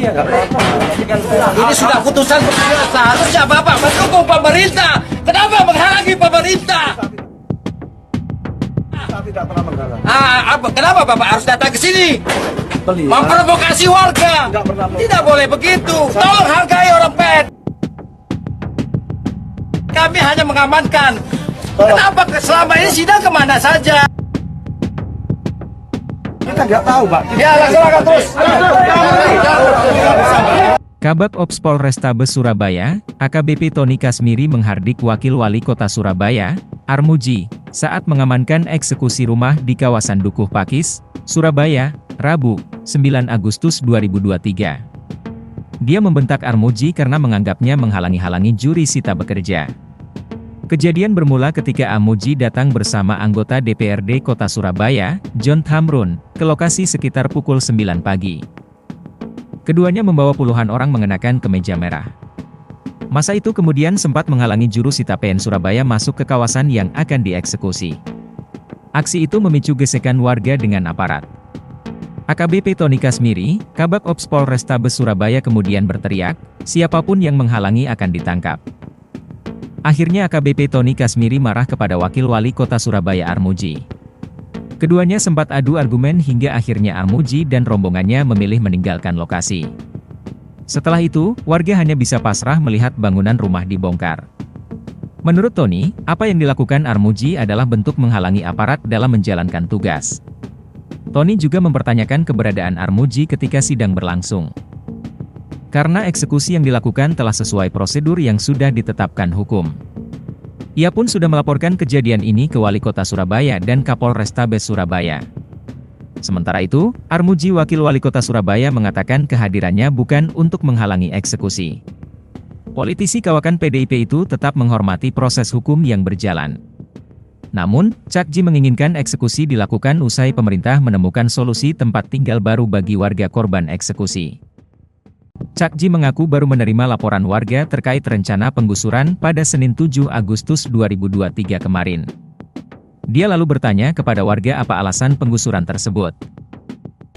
Iya, nggak apa-apa. Ini sudah putusan pengadilan, seharusnya Bapak mendukung pemerintah. Kenapa menghalangi pemerintah? Saya tidak pernah menghalang. Kenapa Bapak harus datang ke sini? Beliau Memprovokasi warga. tidak pernah Tidak boleh begitu. Tolong hargai orang PET. Kami hanya mengamankan. Kenapa selama ini sidang kemana saja? kita nggak tahu, Pak. Ya, laksanakan terus. Kabag Ops Polrestabes Surabaya, AKBP Tony Kasmiri menghardik Wakil Wali Kota Surabaya, Armuji, saat mengamankan eksekusi rumah di kawasan Dukuh Pakis, Surabaya, Rabu, 9 Agustus 2023. Dia membentak Armuji karena menganggapnya menghalangi-halangi juri sita bekerja. Kejadian bermula ketika Armuji datang bersama anggota DPRD Kota Surabaya, John Thamrun, ke lokasi sekitar pukul 9 pagi. Keduanya membawa puluhan orang mengenakan kemeja merah. Masa itu kemudian sempat menghalangi juru sita PN Surabaya masuk ke kawasan yang akan dieksekusi. Aksi itu memicu gesekan warga dengan aparat. AKBP Tony Kasmiri, Kabag Ops Polrestabes Surabaya kemudian berteriak, siapapun yang menghalangi akan ditangkap. Akhirnya AKBP Tony Kasmiri marah kepada Wakil Wali Kota Surabaya Armuji. Keduanya sempat adu argumen hingga akhirnya Armuji dan rombongannya memilih meninggalkan lokasi. Setelah itu, warga hanya bisa pasrah melihat bangunan rumah dibongkar. Menurut Tony, apa yang dilakukan Armuji adalah bentuk menghalangi aparat dalam menjalankan tugas. Tony juga mempertanyakan keberadaan Armuji ketika sidang berlangsung. Karena eksekusi yang dilakukan telah sesuai prosedur yang sudah ditetapkan hukum. Ia pun sudah melaporkan kejadian ini ke Wali Kota Surabaya dan Kapolrestabes Surabaya. Sementara itu, Armuji Wakil Wali Kota Surabaya mengatakan kehadirannya bukan untuk menghalangi eksekusi. Politisi kawakan PDIP itu tetap menghormati proses hukum yang berjalan. Namun, Cakji menginginkan eksekusi dilakukan usai pemerintah menemukan solusi tempat tinggal baru bagi warga korban eksekusi. Cakji mengaku baru menerima laporan warga terkait rencana penggusuran pada Senin 7 Agustus 2023 kemarin. Dia lalu bertanya kepada warga apa alasan penggusuran tersebut.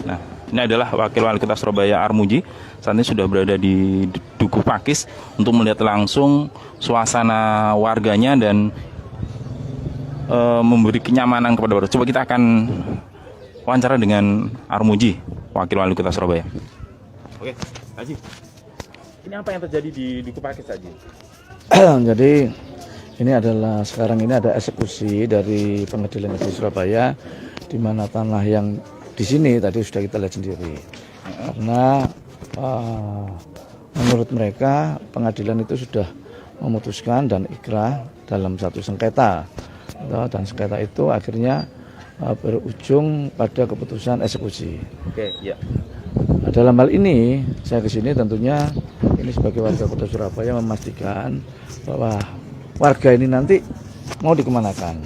Nah, ini adalah Wakil Wali Kota Surabaya Armuji. Saat ini sudah berada di Dukuh Pakis untuk melihat langsung suasana warganya dan memberi kenyamanan kepada warga. Coba kita akan wawancara dengan Armuji, Wakil Wali Kota Surabaya. Oke, Haji. Ini apa yang terjadi di Dukuh Pakis, Haji? Jadi ini adalah sekarang ini ada eksekusi dari Pengadilan Negeri Surabaya, di mana tanah yang di sini tadi sudah kita lihat sendiri. Karena menurut mereka pengadilan itu sudah memutuskan dan ikrah dalam satu sengketa. Dan sengketa itu akhirnya berujung pada keputusan eksekusi. Oke, ya. Nah, dalam hal ini saya kesini tentunya ini sebagai warga Kota Surabaya memastikan bahwa warga ini nanti mau dikemanakan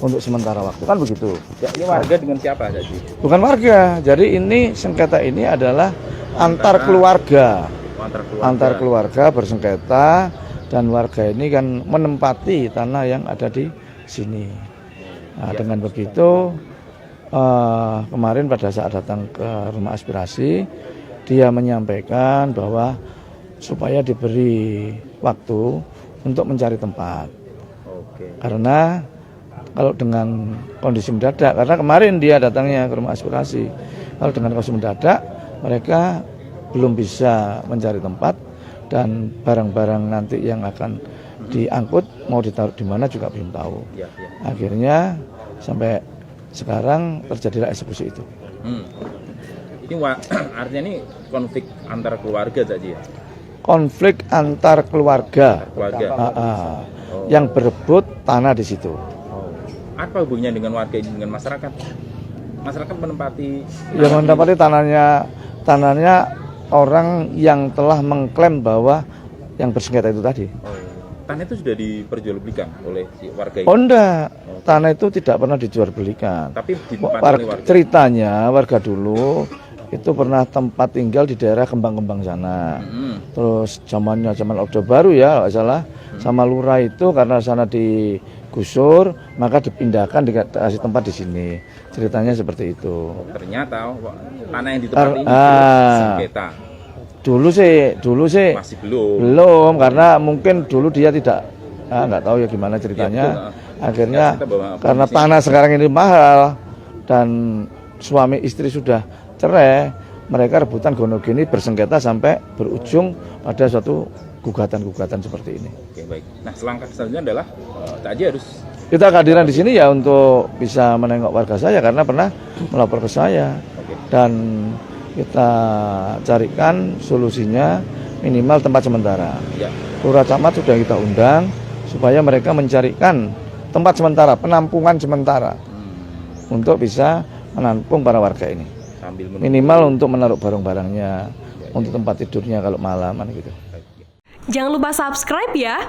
untuk sementara waktu, kan begitu. Ya, ini warga dengan siapa, Haji? Bukan warga, jadi ini sengketa ini adalah antar keluarga. Antar keluarga bersengketa dan warga ini kan menempati tanah yang ada di sini. Nah, dengan begitu kemarin pada saat datang ke rumah aspirasi, dia menyampaikan bahwa supaya diberi waktu untuk mencari tempat. Karena kalau dengan kondisi mendadak, karena kemarin dia datangnya ke rumah aspirasi, kalau dengan kondisi mendadak mereka belum bisa mencari tempat dan barang-barang nanti yang akan diangkut mau ditaruh di mana juga belum tahu. Akhirnya sampai sekarang terjadilah eksekusi itu. Ini artinya ini konflik antar keluarga saja ya? Konflik antar keluarga, yang berebut tanah di situ. Apa hubungannya dengan warga ini dengan masyarakat? Masyarakat menempati. Yang menempati tanahnya orang yang telah mengklaim bahwa yang bersengketa itu tadi. Tanah itu sudah diperjualbelikan oleh si warga ini? Oh enggak, tanah itu tidak pernah dijualbelikan. Tapi ditempati oleh warga? Ceritanya warga dulu itu pernah tempat tinggal di daerah Kembang-Kembang sana. Terus zaman Orde Baru ya, nggak salah, sama lurah itu karena sana digusur, maka dipindahkan dikasih tempat di sini. Ceritanya seperti itu. Ternyata tanah yang ditempati ini sengketa. Dulu sih Masih belum. belum, karena mungkin dulu dia tidak nggak tahu ya gimana ceritanya. Ya, betul. Akhirnya Ya, kita bawa karena kondisi. tanah sekarang ini mahal dan suami istri sudah cerai, mereka rebutan gonogini bersengketa sampai berujung pada suatu gugatan-gugatan seperti ini. Oke, baik. Nah, selangkah selanjutnya adalah Cak Haji harus Kita kehadiran di sini ya untuk bisa menengok warga saya karena pernah melapor ke saya, dan kita carikan solusinya minimal tempat sementara. ya. Lurah Camat sudah kita undang supaya mereka mencarikan tempat sementara, penampungan sementara untuk bisa menampung para warga ini. Sambil menunggu. Minimal untuk menaruh barang-barangnya, untuk tempat tidurnya kalau malaman gitu. Jangan lupa subscribe ya.